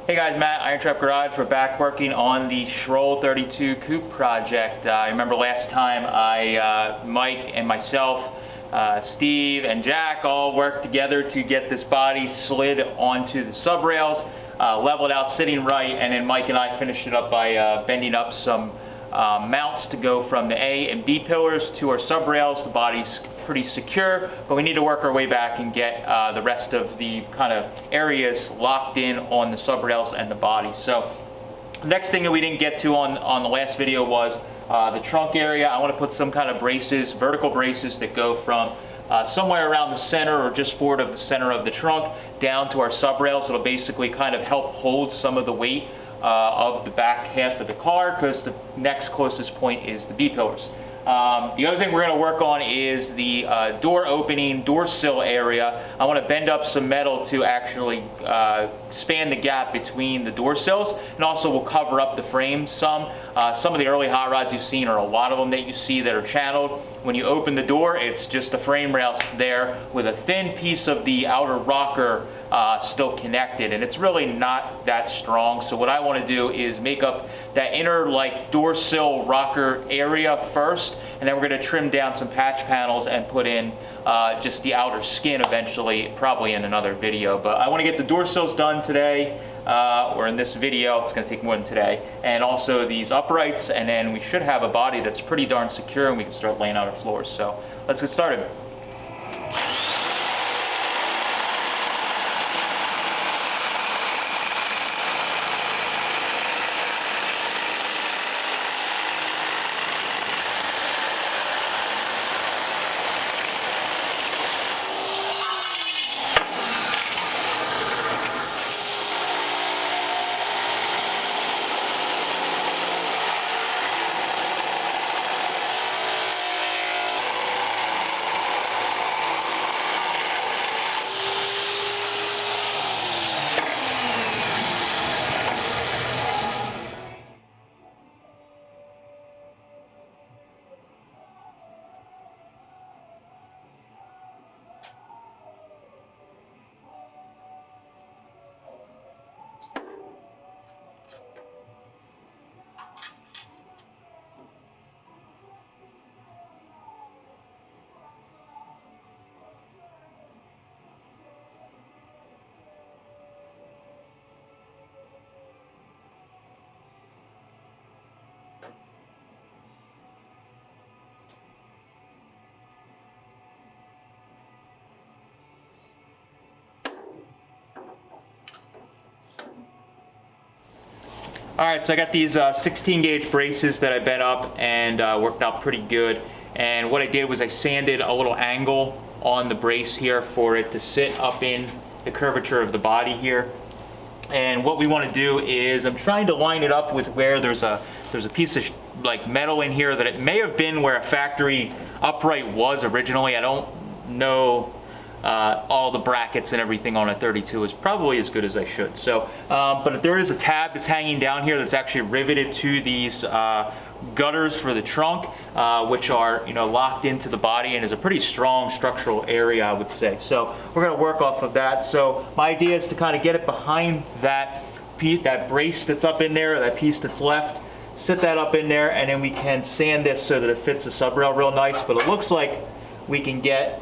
Hey guys, Matt, IronTrap Garage. We're back working on the Schroll 32 Coupe project. I remember last time Mike and myself, Steve and Jack all worked together to get this body slid onto the sub rails, leveled out, sitting right, and then Mike and I finished it up by bending up some mounts to go from the A and B pillars to our sub rails. The body's pretty secure, but we need to work our way back and get the rest of the kind of areas locked in on the sub rails and the body. So next thing that we didn't get to on the last video was the trunk area. I want to put some kind of braces, vertical braces that go from somewhere around the center or just forward of the center of the trunk down to our sub rails. It'll basically kind of help hold some of the weight of the back half of the car, because the next closest point is the B pillars. The other thing we're going to work on is the door opening, door sill area. I want to bend up some metal to actually span the gap between the door sills, and also we'll cover up the frame some. Some of the early hot rods you've seen, or a lot of them that you see that are channeled, when you open the door, it's just the frame rails there with a thin piece of the outer rocker still connected, and it's really not that strong. So what I want to do is make up that inner like door sill rocker area first, and then we're going to trim down some patch panels and put in just the outer skin eventually, probably in another video. But I want to get the door sills done today, or in this video. It's going to take more than today, and also these uprights, and then we should have a body that's pretty darn secure and we can start laying out our floors. So let's get started. All right, so I got these 16 gauge braces that I bent up and worked out pretty good. And what I did was I sanded a little angle on the brace here for it to sit up in the curvature of the body here. And what we want to do is I'm trying to line it up with where there's a piece of like metal in here that it may have been where a factory upright was originally. I don't know all the brackets and everything on a 32 is probably as good as I should. So, but there is a tab that's hanging down here that's actually riveted to these gutters for the trunk, which are locked into the body and is a pretty strong structural area, I would say. So we're going to work off of that. So my idea is to kind of get it behind that brace that's up in there, that piece that's left, sit that up in there, and then we can sand this so that it fits the sub rail real nice. But it looks like we can get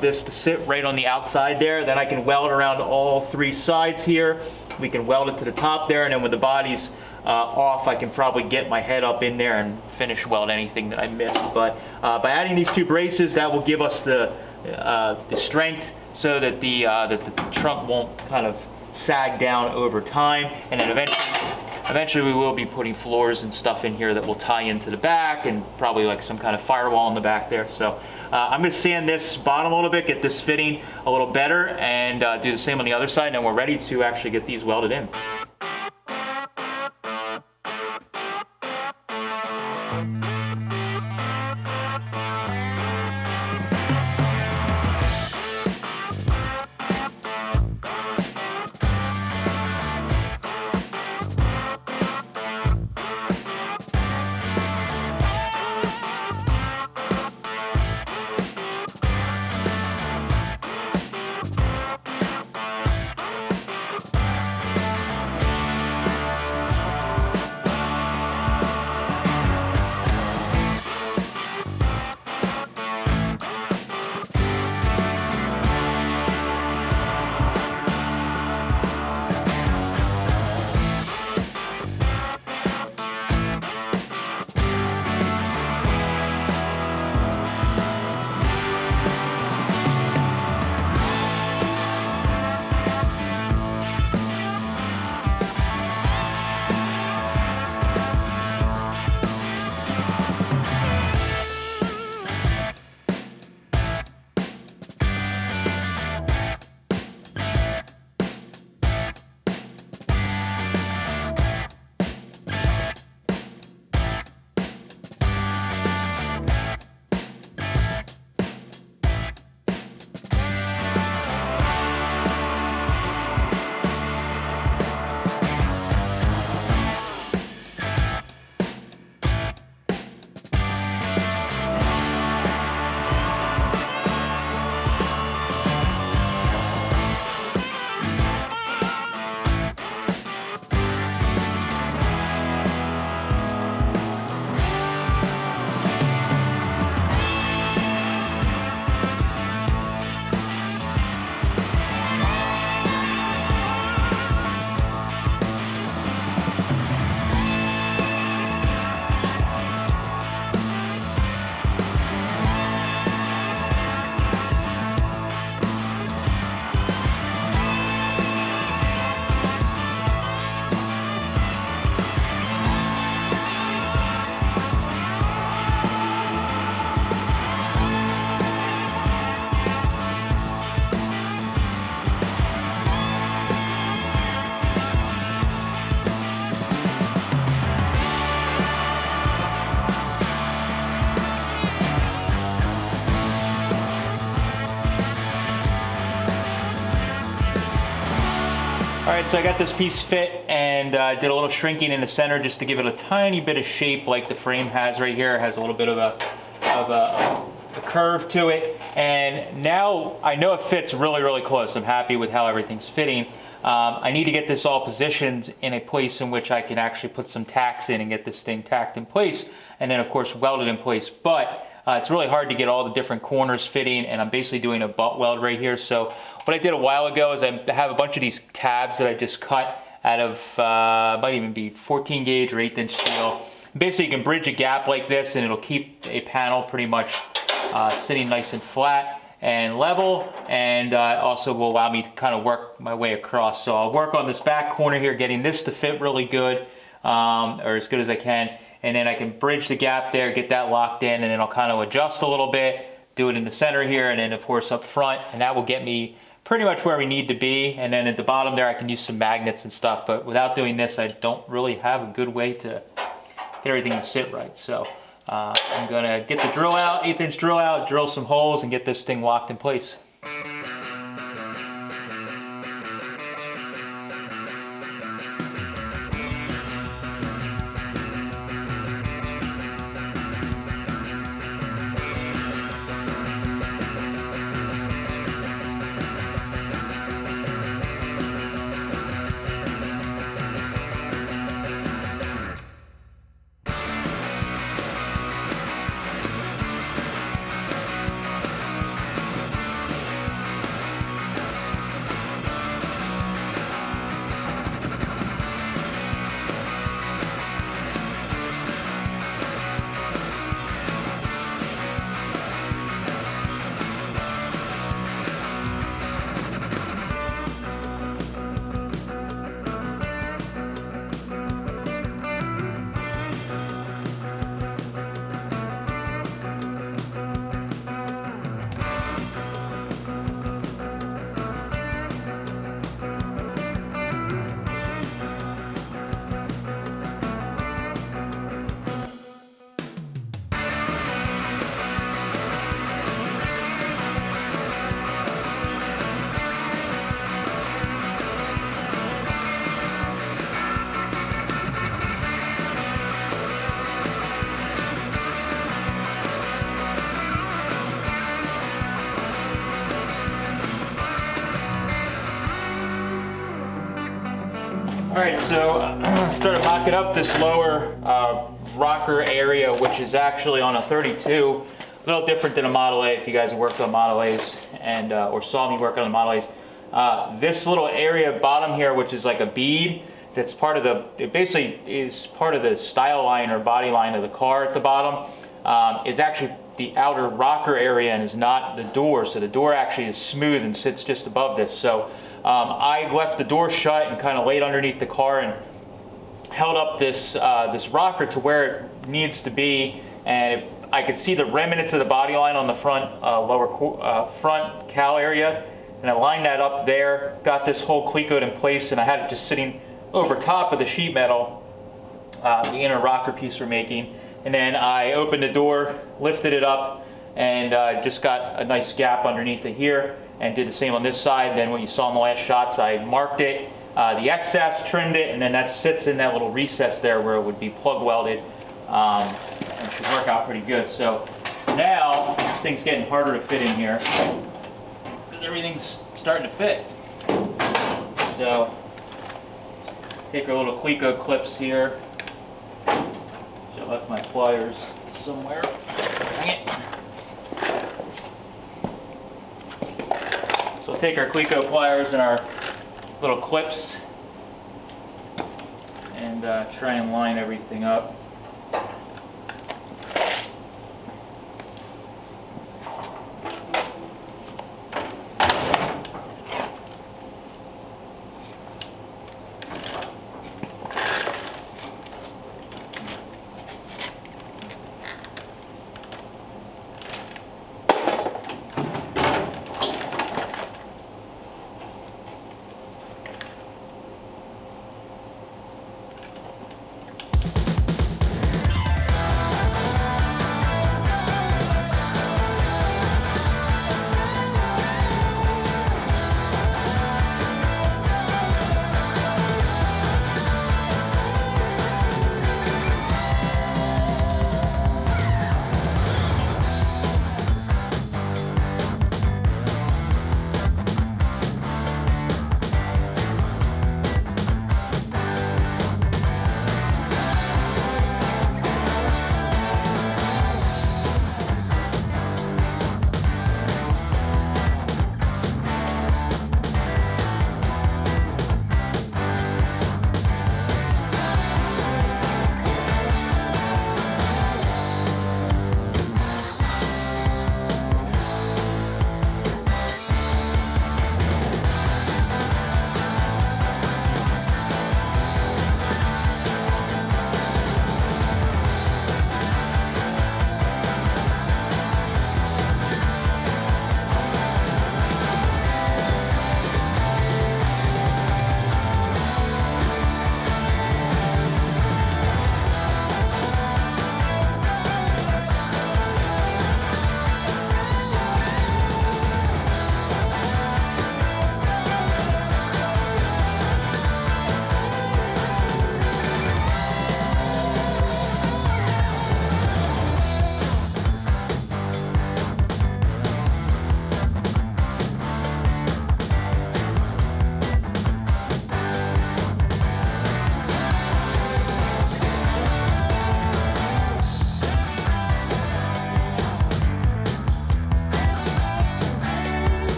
this to sit right on the outside there. Then I can weld around all three sides here. We can weld it to the top there, and then when the body's off, I can probably get my head up in there and finish weld anything that I missed. But by adding these two braces, that will give us the strength so that the trunk won't kind of sag down over time. And then eventually we will be putting floors and stuff in here that will tie into the back, and probably like some kind of firewall in the back there. So I'm going to sand this bottom a little bit, get this fitting a little better, and do the same on the other side, and then we're ready to actually get these welded in. All right, so I got this piece fit and did a little shrinking in the center just to give it a tiny bit of shape like the frame has right here. It has a little bit of a curve to it. And now I know it fits really, really close. I'm happy with how everything's fitting. I need to get this all positioned in a place in which I can actually put some tacks in and get this thing tacked in place. And then of course weld it in place. But it's really hard to get all the different corners fitting, and I'm basically doing a butt weld right here. So what I did a while ago is I have a bunch of these tabs that I just cut out of, might even be 14 gauge or 1/8 inch steel. Basically you can bridge a gap like this and it'll keep a panel pretty much sitting nice and flat and level, and also will allow me to kind of work my way across. So I'll work on this back corner here, getting this to fit really good, or as good as I can. And then I can bridge the gap there, get that locked in, and then I'll kind of adjust a little bit, do it in the center here, and then of course up front, and that will get me pretty much where we need to be. And then at the bottom there, I can use some magnets and stuff, but without doing this, I don't really have a good way to get everything to sit right. So I'm gonna get the drill out, 1/8 inch drill out, drill some holes, and get this thing locked in place. All right, so started mocking up this lower rocker area, which is actually on a 32. A little different than a Model A if you guys have worked on Model A's and or saw me work on the Model A's. This little area bottom here, which is like a bead, that's part of the, it basically is part of the style line or body line of the car at the bottom, is actually the outer rocker area and is not the door. So the door actually is smooth and sits just above this. So I left the door shut and kind of laid underneath the car and held up this this rocker to where it needs to be, and I could see the remnants of the body line on the front front cowl area, and I lined that up there, got this whole cleat in place, and I had it just sitting over top of the sheet metal, the inner rocker piece we're making. And then I opened the door, lifted it up, and just got a nice gap underneath it here, and did the same on this side. Then what you saw in the last shots, I marked it, the excess, trimmed it, and then that sits in that little recess there where it would be plug welded, and should work out pretty good. So now this thing's getting harder to fit in here because everything's starting to fit. So take our little Cleco clips here. I left my pliers somewhere. Dang it. So we'll take our Cleco pliers and our little clips and try and line everything up.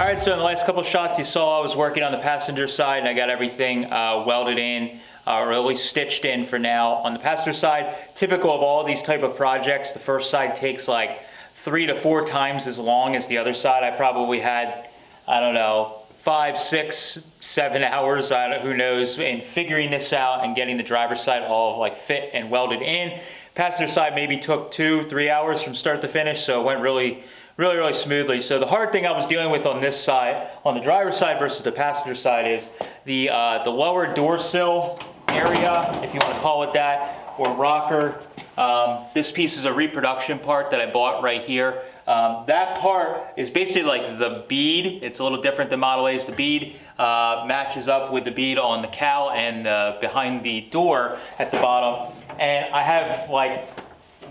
All right, so in the last couple shots you saw I was working on the passenger side and I got everything welded in, or at least stitched in for now. On the passenger side, typical of all these type of projects, the first side takes like 3 to 4 times as long as the other side. I probably had, I don't know, 5, 6, 7 hours, who knows, in figuring this out and getting the driver's side all like fit and welded in. Passenger side maybe took 2, 3 hours from start to finish, so it went really smoothly. So the hard thing I was dealing with on this side, on the driver's side versus the passenger side, is the lower door sill area, if you want to call it that, or rocker. This piece is a reproduction part that I bought right here. That part is basically like the bead. It's a little different than Model A's. The bead matches up with the bead on the cowl and behind the door at the bottom. And I have like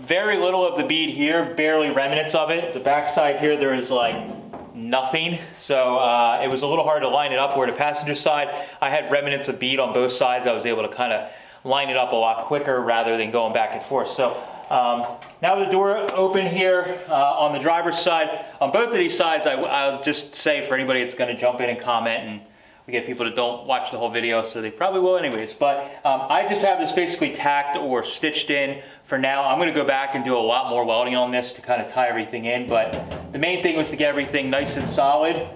very little of the bead here, barely remnants of it. The back side here, there is like nothing. So it was a little hard to line it up, where the passenger side, I had remnants of bead on both sides. I was able to kind of line it up a lot quicker rather than going back and forth. So now with the door open here on the driver's side, on both of these sides, I'll just say for anybody that's going to jump in and comment, and we get people that don't watch the whole video, so they probably will anyways, but I just have this basically tacked or stitched in for now. I'm going to go back and do a lot more welding on this to kind of tie everything in, but the main thing was to get everything nice and solid.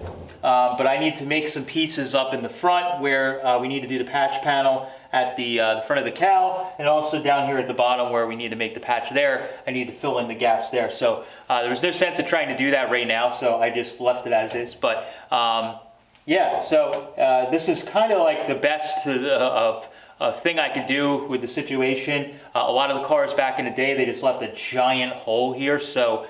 But I need to make some pieces up in the front where we need to do the patch panel at the front of the cowl, and also down here at the bottom where we need to make the patch there. I need to fill in the gaps there. So there was no sense of trying to do that right now, so I just left it as is. But yeah, so this is kind of like the best of thing I could do with the situation. A lot of the cars back in the day, they just left a giant hole here, so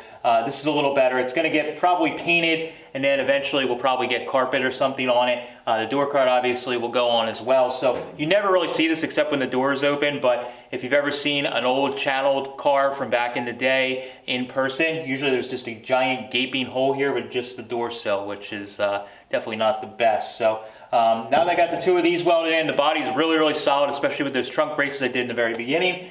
this is a little better. It's going to get probably painted, and then eventually we'll probably get carpet or something on it. The door card obviously will go on as well. So you never really see this except when the door is open, but if you've ever seen an old channeled car from back in the day in person, usually there's just a giant gaping hole here with just the door sill, which is definitely not the best. So now that I got the 2 of these welded in, the body's really solid, especially with those trunk braces I did in the very beginning.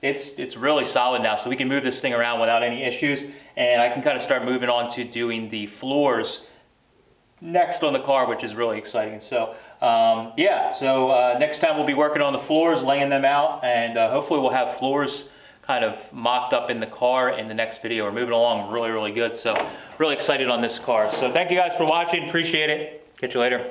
It's really solid now, so we can move this thing around without any issues, and I can kind of start moving on to doing the floors next on the car, which is really exciting. So yeah, so next time we'll be working on the floors, laying them out, and hopefully we'll have floors kind of mocked up in the car in the next video. We're moving along really good, so really excited on this car. So thank you guys for watching, appreciate it. Catch you later.